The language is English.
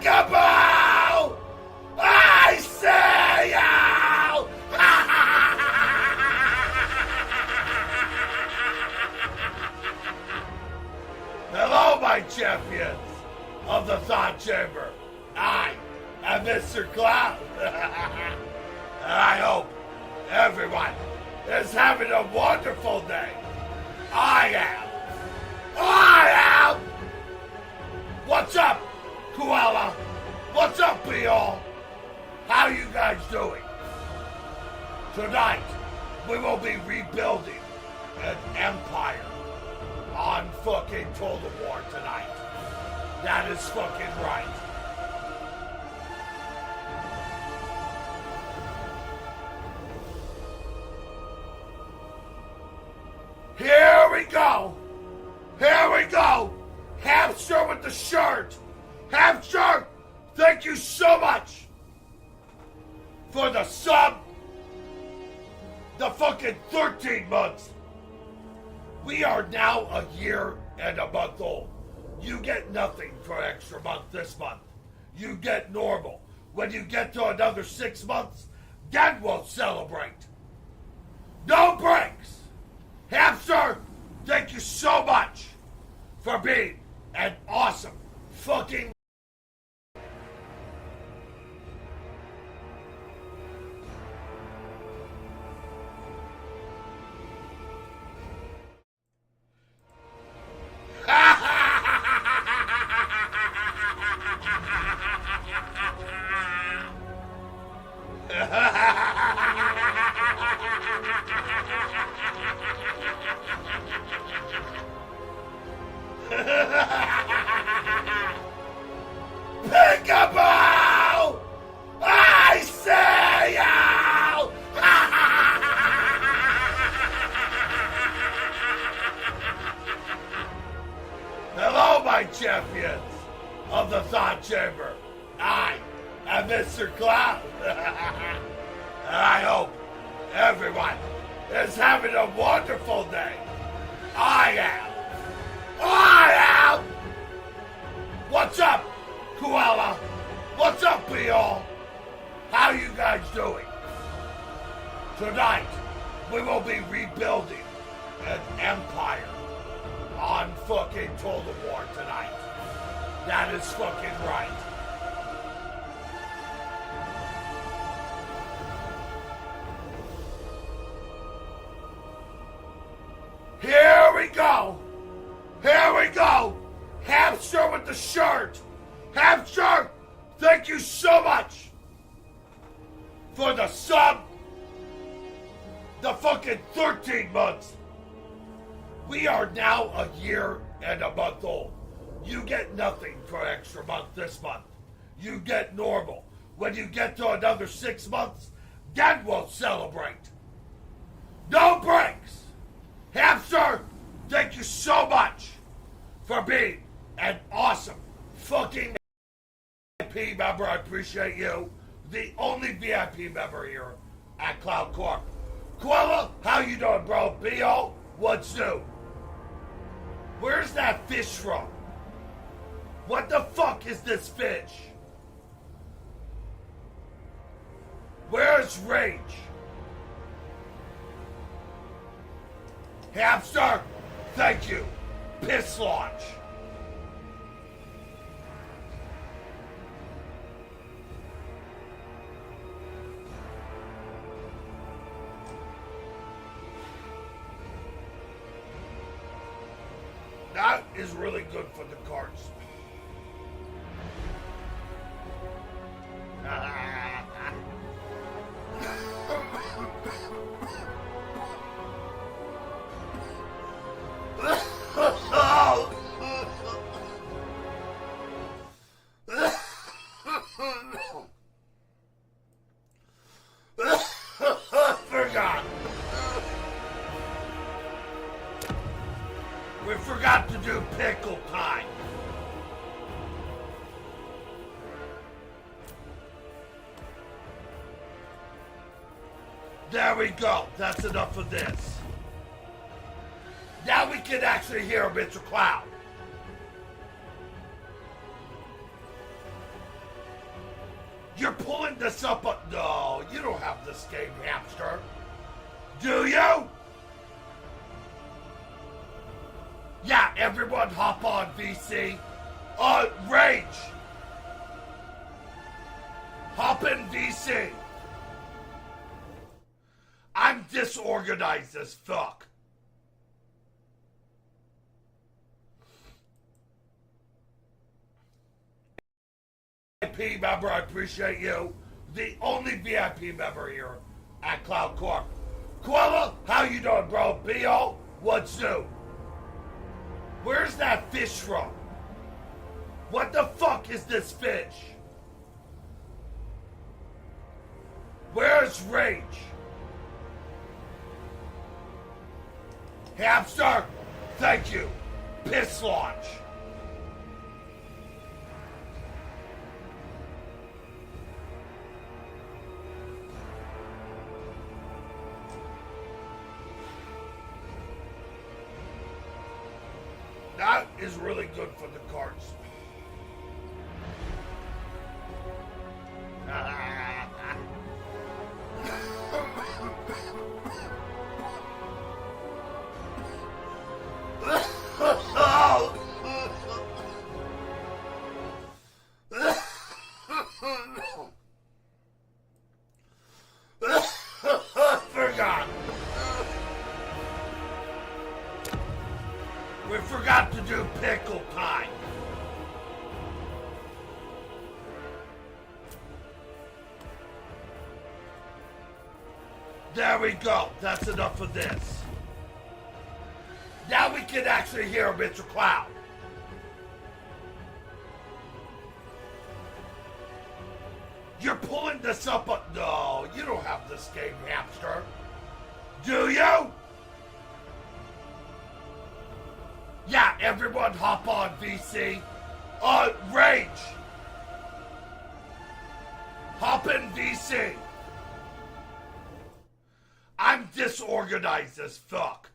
Peekaboo! I see you! Hello, my champions of the Thought Chamber. I am Mr. Cloud. And I hope everyone is having a wonderful day. I am. What's up, Koala? What's up, y'all? How you guys doing? Tonight, we will be rebuilding an empire on fucking Total War tonight. That is fucking right. Here we go. Hamster with the shirt. Hamster, thank you so much for the sub. The fucking 13 months. We are now a year and a month old. You get nothing for an extra month this month. You get normal. When you get to another 6 months, then we'll celebrate. No breaks. Hamster, thank you so much for being an awesome fucking Peekaboo! I see you! Hello, my champions of the Thought Chamber. I am Mr. Cloud. And I hope everyone is having a wonderful day. I am. What's up, Koala? What's up, y'all? How you guys doing? Tonight, we will be rebuilding an empire on fucking Total War tonight. That is fucking right. Here we go. Hamster with the shirt. Hamster, thank you so much for the sub. The fucking 13 months. We are now a year and a month old. You get nothing for an extra month this month. You get normal. When you get to another 6 months, then we'll celebrate. No breaks. Hamster, thank you so much for being an awesome fucking VIP member. I appreciate you. The only VIP member here at Cloud Corp. Koala, how you doing, bro? B.O., what's new? Where's that fish from? What the fuck is this fish? Where's Rage? Hamster, thank you. Piss launch. That is really good for the cards. Forgot. We forgot to do pickle time. There we go. That's enough of this. Now we can actually hear Mr. Cloud. You're pulling this up. No, you don't have this game, hamster. Do you? Yeah, everyone hop on VC. Rage. Hop in VC. I'm disorganized as fuck. VIP member, I appreciate you. The only VIP member here at Cloud Corp. Koala, how you doing, bro? B.O., what's new? Where's that fish from? What the fuck is this fish? Where's Rage? Hamster, thank you. Piss launch. That is really good for the cards. Forgot. We forgot to do pickle time. There we go. That's enough of this. Now we can actually hear Mr. Cloud. You're pulling this up. No, you don't have this game, hamster. Do you? Yeah, everyone hop on VC. Rage. Hop in VC. I'm disorganized as fuck.